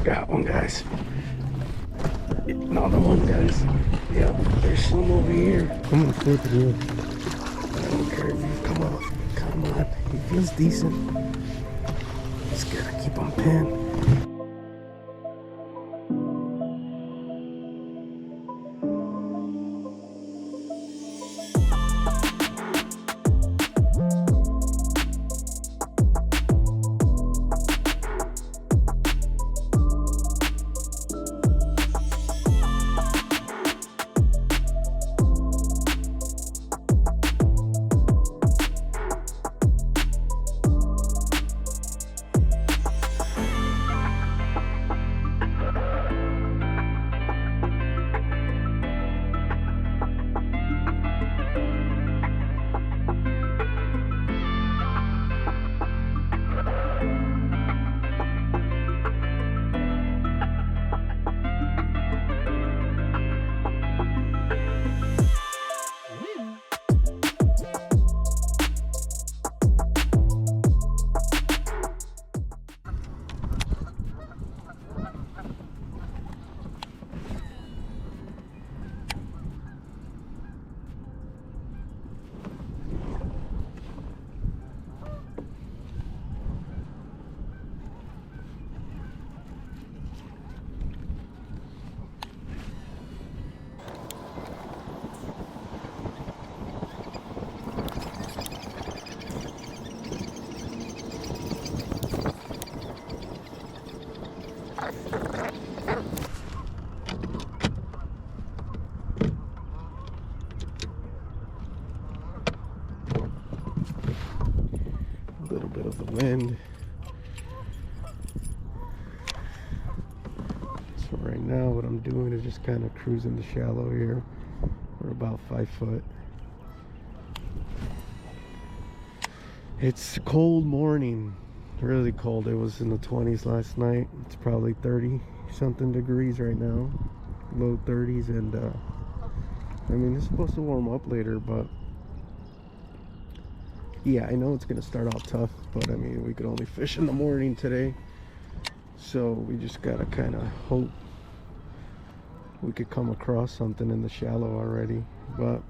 Got one, guys. Another one, guys. Yep, there's some over here. I'm gonna flip it here. I don't care if you come on. Come on. He feels decent. Just gotta keep him pinned. Bit of the wind. So right now what I'm doing is just kind of cruising the shallow here. We're about 5 foot. It's a cold morning, really cold. It was in the 20s last night. It's probably 30 something degrees right now, low 30s, and I mean it's supposed to warm up later, but yeah, I know it's gonna start out tough, but I mean, we could only fish in the morning today, so we just gotta kind of hope we could come across something in the shallow already. But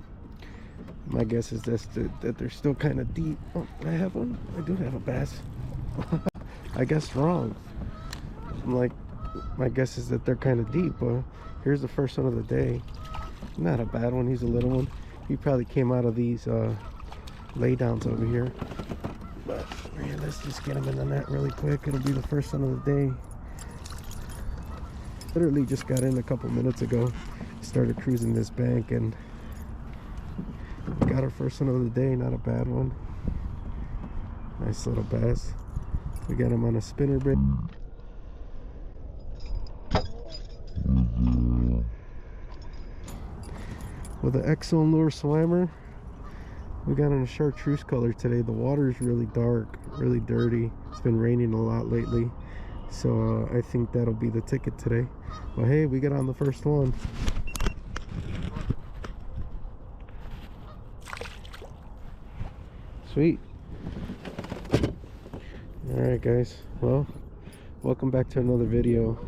my guess is that they're still kind of deep. Oh, I have one. I do have a bass. I guess wrong. I'm like, my guess is that they're kind of deep. Here's the first one of the day. Not a bad one. He's a little one. He probably came out of these laydowns over here, but man, let's just get him in the net really quick. It'll be the first one of the day. Literally just got in a couple minutes ago, started cruising this bank, and got our first one of the day. Not a bad one. Nice little bass. We got him on a spinnerbait. With an Exxon lure swammer. We got on a chartreuse color today. The water is really dark, really dirty. It's been raining a lot lately, so I think that'll be the ticket today. But hey, we got on the first one. Sweet. Alright guys, well, welcome back to another video.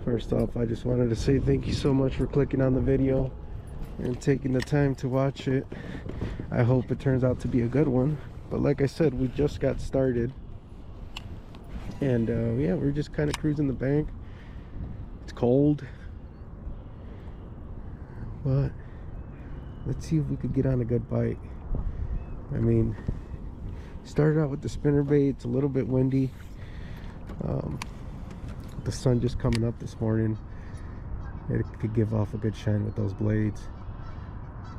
First off, I just wanted to say thank you so much for clicking on the video and taking the time to watch it. I hope it turns out to be a good one, but like I said, we just got started, and yeah, we're just kind of cruising the bank. It's cold, but let's see if we could get on a good bite. I mean, started out with the spinnerbait. It's a little bit windy. The sun just coming up this morning, it could give off a good shine with those blades.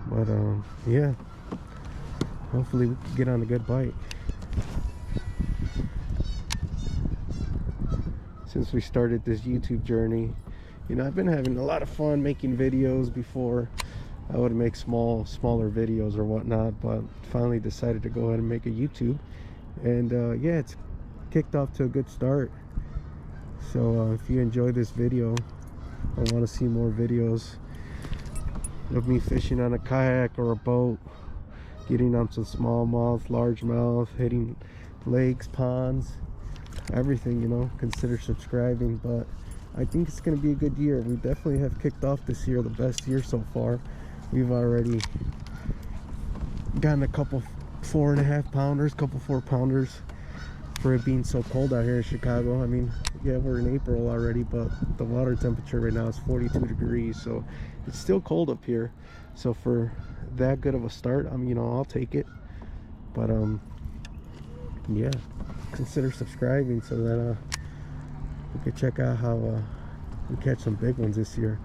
But yeah, hopefully we can get on a good bite. Since we started this YouTube journey, you know, I've been having a lot of fun making videos. Before I would make smaller videos or whatnot, but finally decided to go ahead and make a YouTube, and yeah, it's kicked off to a good start. So if you enjoy this video or want to see more videos of me fishing on a kayak or a boat, getting on some smallmouth, largemouth, hitting lakes, ponds, everything, you know, consider subscribing. But I think it's going to be a good year. We definitely have kicked off this year the best year so far. We've already gotten a couple 4.5 pounders, couple 4 pounders for it being so cold out here in Chicago. I mean, yeah, we're in April already, but the water temperature right now is 42 degrees, so it's still cold up here. So for that good of a start, you know, I'll take it. But yeah, consider subscribing so that we can check out how we catch some big ones this year.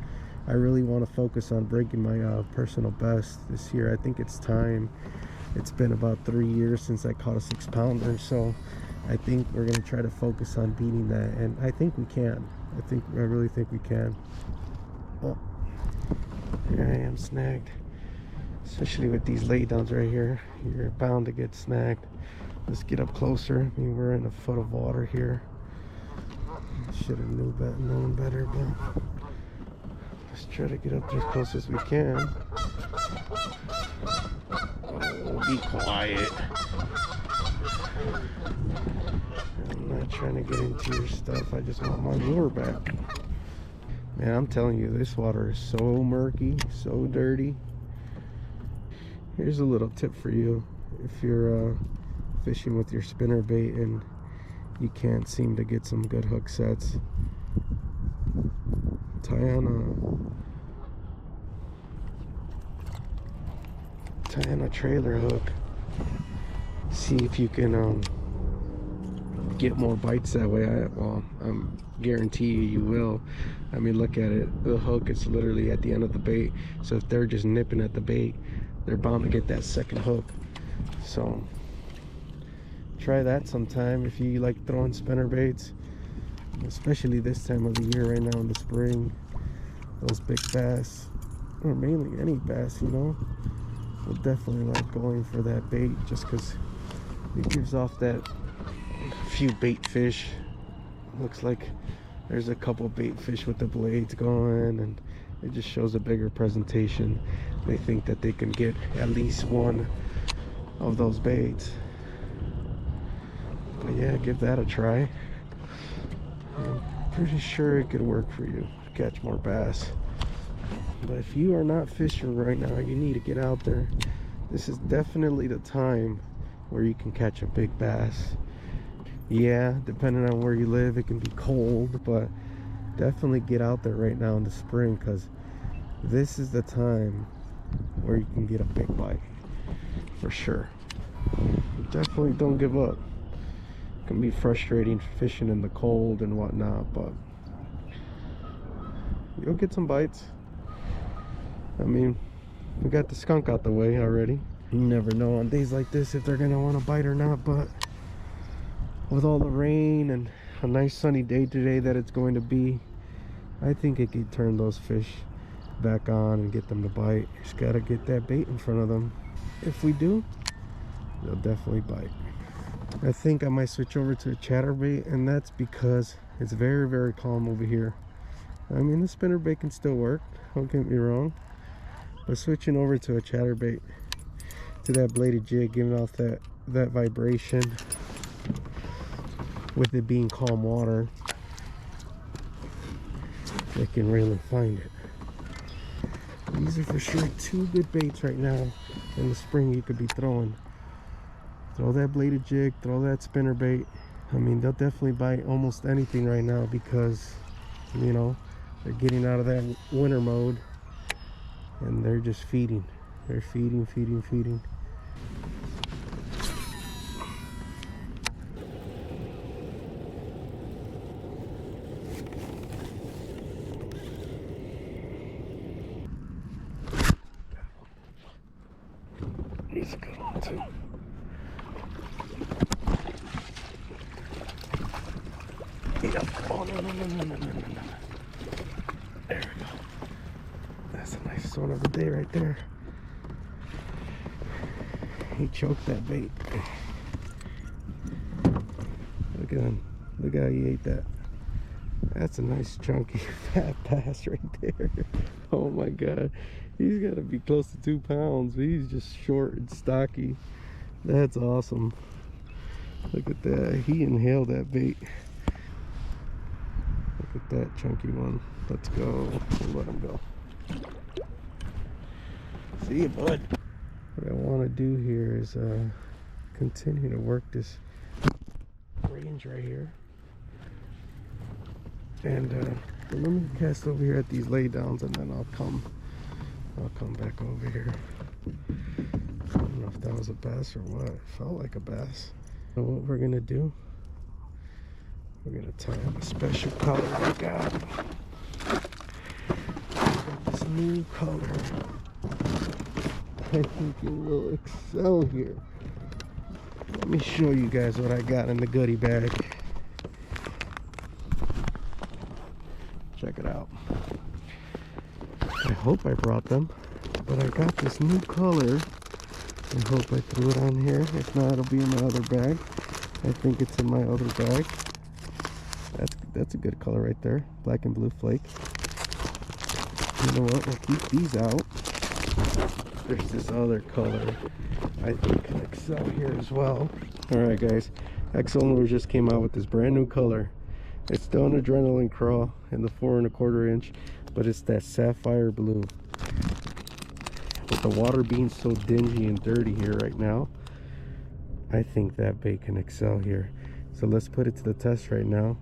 I really want to focus on breaking my personal best this year. I think it's time. It's been about 3 years since I caught a 6-pounder, so I think we're going to try to focus on beating that, and I think we can. I really think we can. Oh, here I am snagged. Especially with these laydowns right here, you're bound to get snagged. Let's get up closer. I mean, we're in a foot of water here. Should have known better, but let's try to get up there as close as we can. Oh, be quiet. I'm not trying to get into your stuff. I just want my lure back. Man, I'm telling you, this water is so murky, so dirty. Here's a little tip for you. If you're fishing with your spinnerbait and you can't seem to get some good hook sets, tie on a trailer hook. See if you can get more bites that way. I'm guarantee you will. I mean, look at it. The hook is literally at the end of the bait, so if they're just nipping at the bait, they're bound to get that second hook. So try that sometime if you like throwing spinner baits, especially this time of the year right now in the spring. Those big bass, or mainly any bass, you know, will definitely like going for that bait just because it gives off that few bait fish. Looks like there's a couple bait fish with the blades going, and it just shows a bigger presentation. They think that they can get at least one of those baits. But yeah, give that a try. I'm pretty sure it could work for you to catch more bass. But if you are not fishing right now, you need to get out there. This is definitely the time where you can catch a big bass. Yeah, depending on where you live, it can be cold, but definitely get out there right now in the spring, because this is the time where you can get a big bite for sure. Definitely don't give up. It can be frustrating fishing in the cold and whatnot, but you'll get some bites. I mean, we got the skunk out the way already. You never know on days like this if they're gonna want to bite or not, but with all the rain and a nice sunny day today that it's going to be, I think it could turn those fish back on and get them to bite. Just gotta get that bait in front of them. If we do, they'll definitely bite. I think I might switch over to a chatterbait, and that's because it's very, very calm over here. I mean, the spinnerbait can still work, don't get me wrong, but switching over to a chatterbait, to that bladed jig, giving off that vibration with it being calm water, they can really find it. These are for sure 2 good baits right now in the spring you could be throwing. Throw that bladed jig, throw that spinnerbait. I mean, they'll definitely bite almost anything right now because, you know, they're getting out of that winter mode and they're just feeding. They're feeding. He's a good one too. Yep. Oh, no. There we go. That's the nicest one of the day right there. He choked that bait. Look at him. Look how he ate that. That's a nice chunky fat bass right there. Oh my god. He's got to be close to 2 pounds, but he's just short and stocky. That's awesome. Look at that. He inhaled that bait. Get that chunky one. Let's go. We'll let him go. See you, bud. What I want to do here is continue to work this range right here. And let me cast over here at these laydowns, and then I'll come back over here. I don't know if that was a bass or what. It felt like a bass. So what we're gonna do, we're gonna tie up a special color we got. This new color. I think it will excel here. Let me show you guys what I got in the goodie bag. Check it out. I hope I brought them, but I got this new color. I hope I threw it on here. If not, it'll be in my other bag. I think it's in my other bag. That's a good color right there. Black and blue flake. You know what? We'll keep these out. There's this other color I think can excel here as well. Alright guys, Excel just came out with this brand new color. It's still an adrenaline crawl in the 4 1/4 inch, but it's that sapphire blue. With the water being so dingy and dirty here right now, I think that bait can excel here. So let's put it to the test right now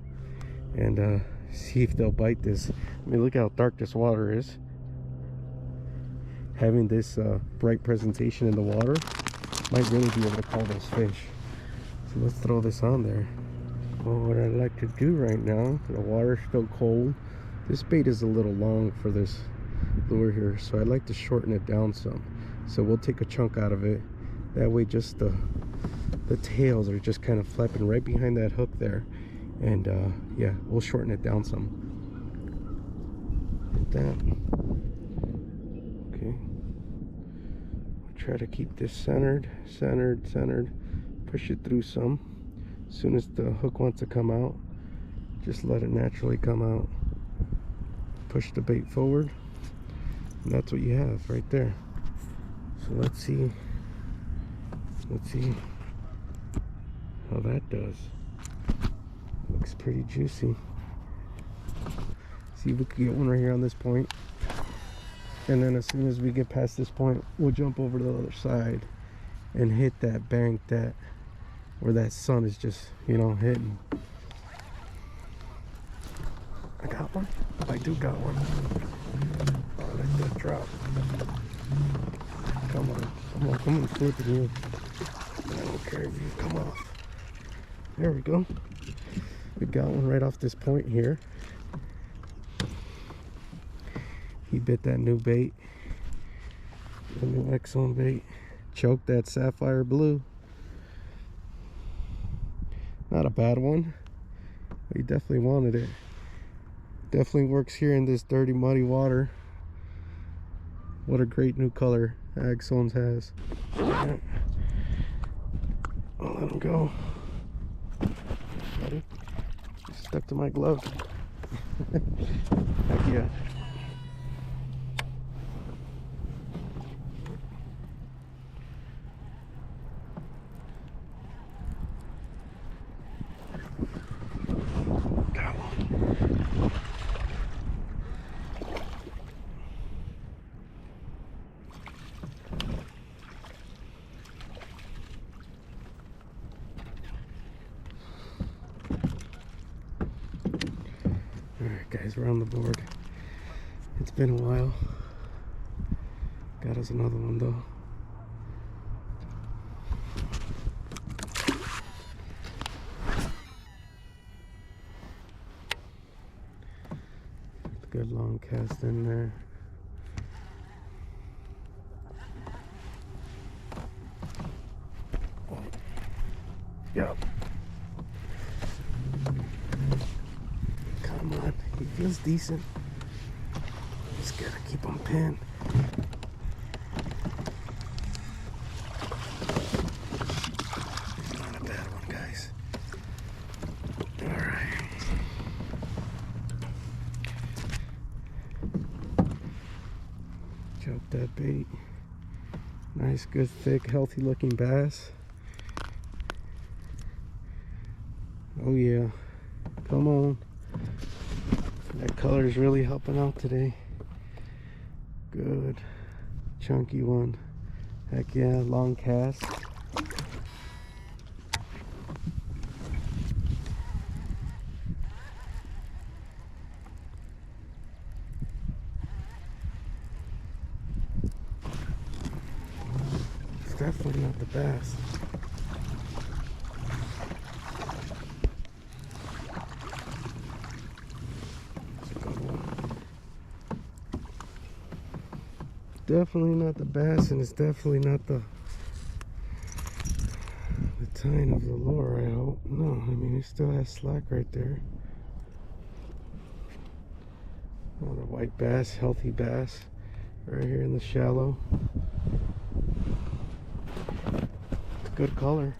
and see if they'll bite this. I mean, look how dark this water is. Having this bright presentation in the water might really be able to call those fish. So let's throw this on there. Well, what I'd like to do right now, the water's still cold. This bait is a little long for this lure here, so I'd like to shorten it down some. So we'll take a chunk out of it. That way just the tails are just kind of flapping right behind that hook there. And yeah, we'll shorten it down some. Like that. Okay. Try to keep this centered. Push it through some. As soon as the hook wants to come out, just let it naturally come out. Push the bait forward, and that's what you have right there. So let's see how that does. Looks pretty juicy. See if we can get one right here on this point. And then as soon as we get past this point, we'll jump over to the other side and hit that bank where that sun is just, you know, hitting. I got one? I do got one. Oh, let that drop. Come on, flip it in. I don't care if you come off. There we go. We got one right off this point here. He bit that new bait, the new X-Zone bait. Choked that sapphire blue. Not a bad one. He definitely wanted it. Definitely works here in this dirty, muddy water. What a great new color X-Zones has. I'll let him go. Ready? Stuck to my glove. Heck yeah. Alright guys, we're on the board. It's been a while. Got us another one though. Good long cast in there. Yep. Come on, he feels decent. Just gotta keep him pinned. Not a bad one, guys. Alright. Choke that bait. Nice, good, thick, healthy looking bass. Oh yeah, come on. That color is really helping out today. Good. Chunky one. Heck yeah, long cast. It's definitely not the best. Definitely not the bass, and it's definitely not the tine of the lure, I hope. No, I mean, he still has slack right there. Another white bass, healthy bass, right here in the shallow. It's a good color.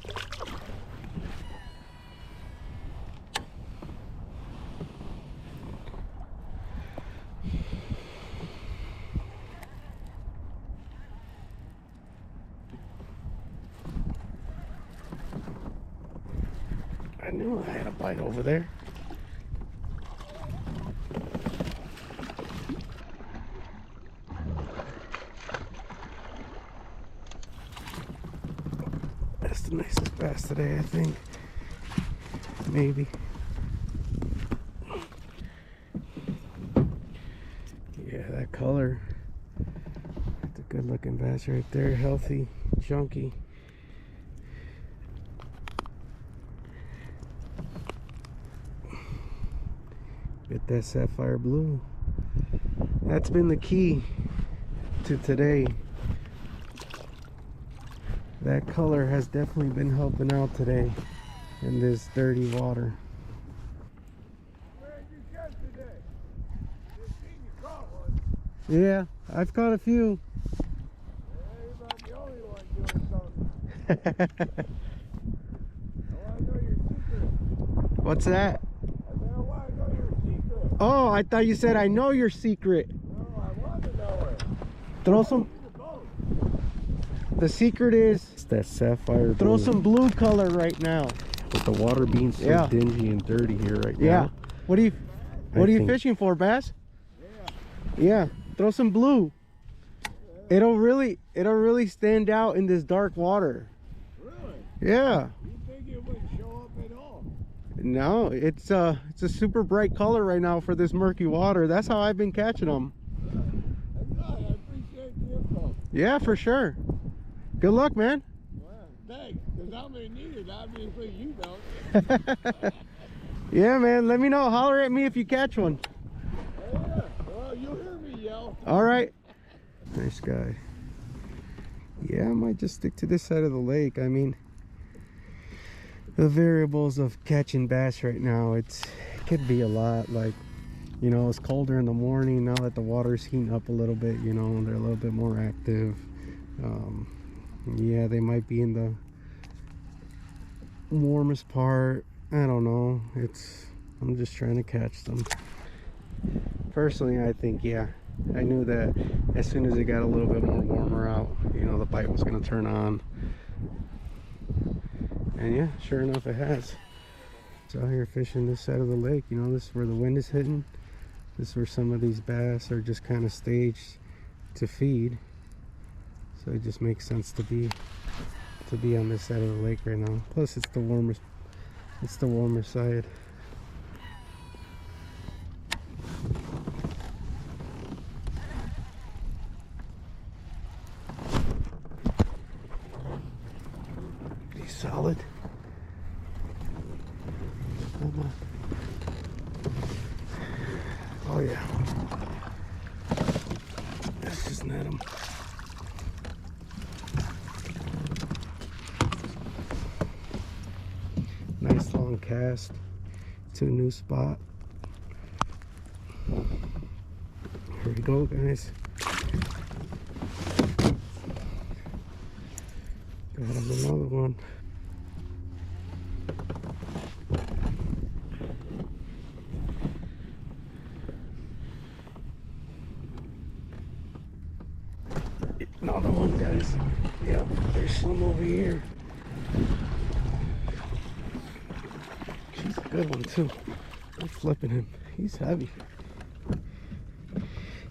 I knew I had a bite over there. That's the nicest bass today, I think. Maybe. Yeah, that color. That's a good looking bass right there. Healthy, chunky. Get that sapphire blue. That's been the key to today. That color has definitely been helping out today in this dirty water. Where did you catch today? Just seen you caught one. Yeah, I've caught a few. Yeah, you're not the only one doing something. I want to know your secret. What's that? I said, I want to know your secret. Oh, I thought you said I know your secret. No, I want to know it. Throw some. The boat. The secret is it's that sapphire. Throw some blue color right now. With the water being so dingy and dirty here right now. Yeah. What are you fishing for, bass? Yeah. Throw some blue. It'll really stand out in this dark water. Really? Yeah. You think it would show up at all? No, it's a super bright color right now for this murky water. That's how I've been catching them. I appreciate the info. Yeah, for sure. Good luck, man. Well, thanks, because I'm going to need it. Obviously, you don't. Yeah, man. Let me know. Holler at me if you catch one. Yeah. Well, you'll hear me yell. All right. Nice guy. Yeah, I might just stick to this side of the lake. I mean, the variables of catching bass right now, it could be a lot. Like, you know, it's colder in the morning. Now that the water's heating up a little bit, you know, they're a little bit more active. Yeah, they might be in the warmest part. I don't know. I'm just trying to catch them. Personally, I think, yeah, I knew that as soon as it got a little bit more warmer out, you know, the bite was going to turn on. And yeah, sure enough, it has. It's out here fishing this side of the lake. You know, this is where the wind is hitting. This is where some of these bass are just kind of staged to feed. So it just makes sense to be on this side of the lake right now. Plus, it's the warmest. It's the warmer side. He's solid. Come on. Oh yeah. Let's just net him. Nice long cast to a new spot. Here we go, guys. Got another one. Another one, guys. Yep, there's some over here. She's a good one too. I'm flipping him. He's heavy.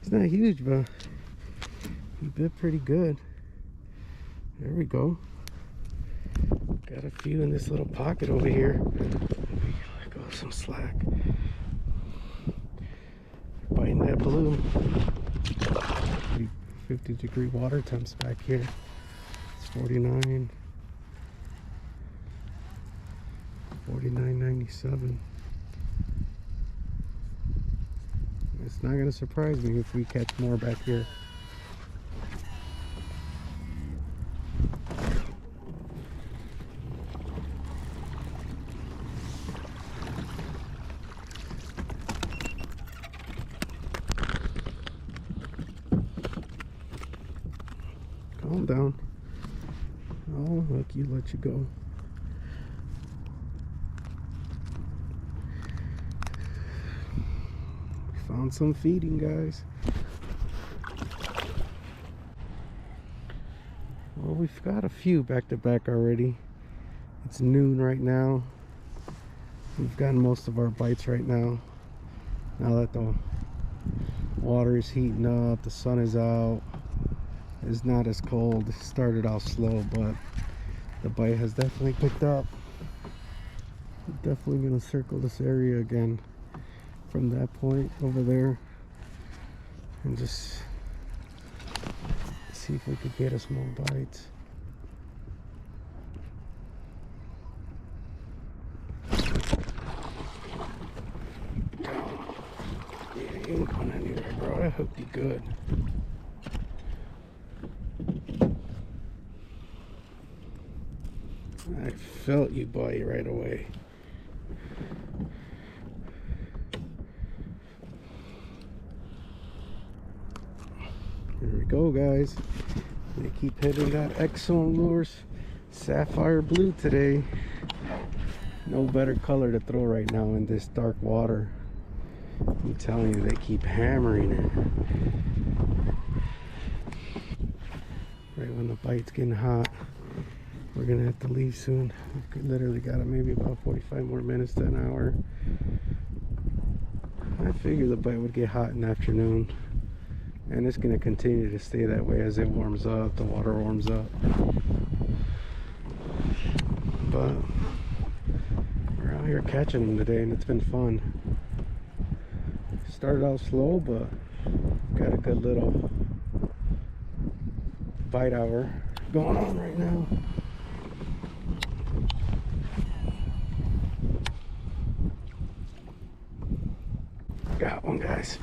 It's not huge, but he bit pretty good. There we go. Got a few in this little pocket over here. Let go of some slack. Biting that blue. 50-degree water temps back here. It's 49. 49.97. It's not gonna surprise me if we catch more back here. Calm down. Oh, look, you let you go. Found some feeding, guys. Well, we've got a few back to back already. It's noon right now. We've gotten most of our bites right now. Now that the water is heating up, the sun is out, it's not as cold. It started off slow, but the bite has definitely picked up. We're definitely gonna circle this area again from that point over there and just see if we could get us more bites. Yeah, you ain't going anywhere, bro. I hooked you good. I felt you bite right away. Here we go, guys. They keep hitting that Exxon lures. Sapphire blue today. No better color to throw right now in this dark water. I'm telling you, they keep hammering it. Right when the bite's getting hot. We're gonna have to leave soon. We've literally got maybe about 45 more minutes to an hour. I figured the bite would get hot in the afternoon. And it's going to continue to stay that way as it warms up, the water warms up. But we're out here catching them today and it's been fun. Started out slow, but got a good little bite hour going on right now. Got one, guys.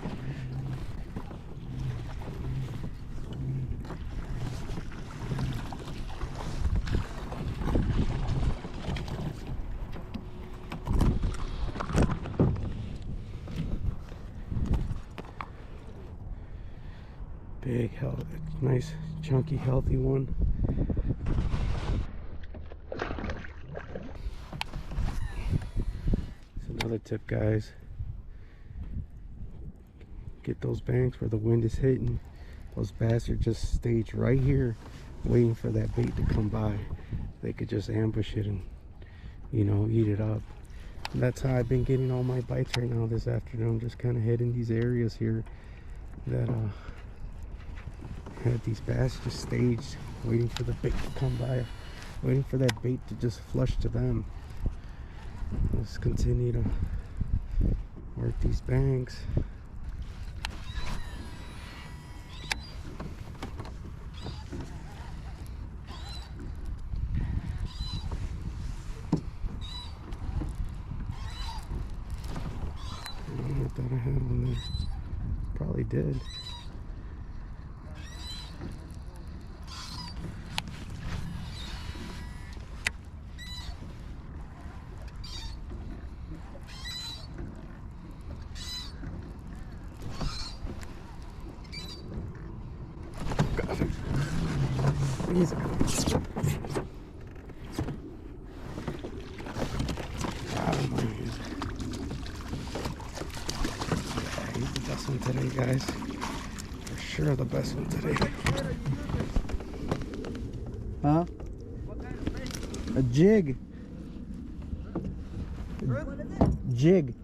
Big, healthy, nice, chunky, healthy one. It's another tip, guys. Get those banks where the wind is hitting. Those bass are just staged right here, waiting for that bait to come by. They could just ambush it and, you know, eat it up. And that's how I've been getting all my bites right now this afternoon. Just kind of hitting these areas here that had these bass just staged, waiting for the bait to come by, waiting for that bait to just flush to them. Let's continue to work these banks. I thought I had one there. Probably did. He's got him. He's the best one today, guys. For sure the best one today. Huh? A jig. Jig.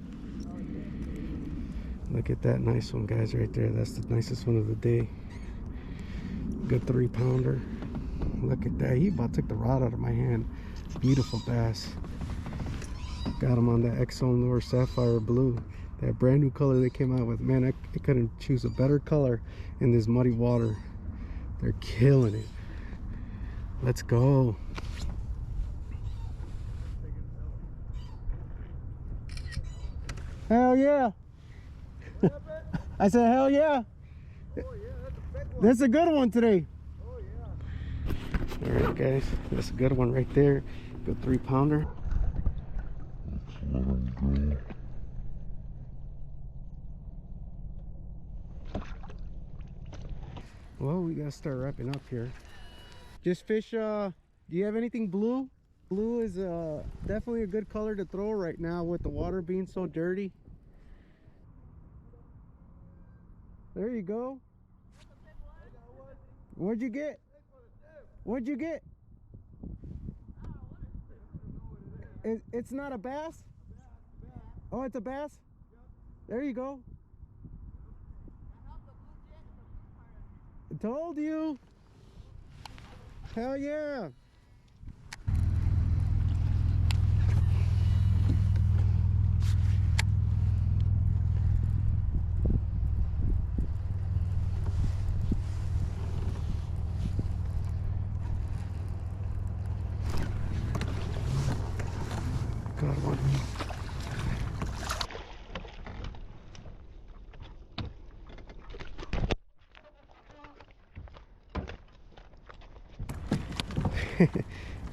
Look at that nice one, guys, right there. That's the nicest one of the day. Good 3-pounder. Look at that. He about took the rod out of my hand. Beautiful bass. Got him on that Exxon Lure Sapphire Blue. That brand new color they came out with. Man, I couldn't choose a better color in this muddy water. They're killing it. Let's go. Hell yeah. I said hell yeah. Oh, yeah, that's a big one. That's a good one today. Oh, yeah. All right, guys, that's a good one right there. Good 3-pounder. Well, we gotta start wrapping up here. Just fish. Do you have anything blue? Blue is definitely a good color to throw right now with the water being so dirty. There you go. What'd you get? What'd you get? It's not a bass? Oh, it's a bass? There you go. I told you. Hell yeah. Got one.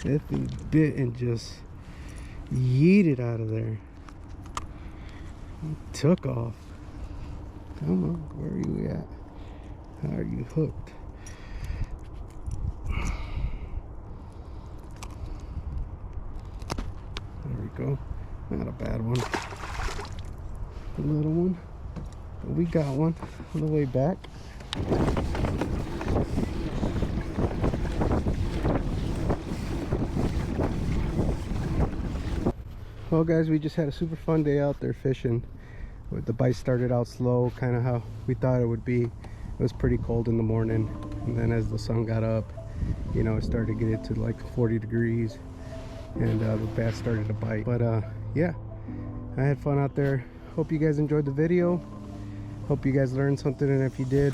That thing bit and just yeeted out of there. He took off. Come on, where are you at? How are you hooked? There we go. Not a bad one. A little one. But we got one on the way back. Well, guys, we just had a super fun day out there fishing. The bite started out slow, kind of how we thought it would be. It was pretty cold in the morning, and then as the sun got up, you know, it started to get to like 40 degrees, and the bass started to bite. But yeah, I had fun out there. Hope you guys enjoyed the video. Hope you guys learned something, and if you did,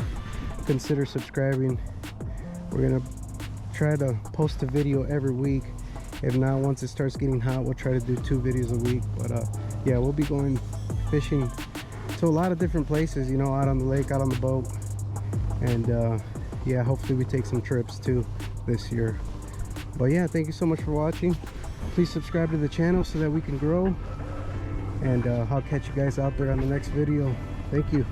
consider subscribing. We're gonna try to post a video every week. If not, once it starts getting hot, we'll try to do 2 videos a week. But yeah, we'll be going fishing to a lot of different places, you know, out on the lake, out on the boat. And yeah, hopefully we take some trips too this year. But yeah, thank you so much for watching. Please subscribe to the channel so that we can grow. And I'll catch you guys out there on the next video. Thank you.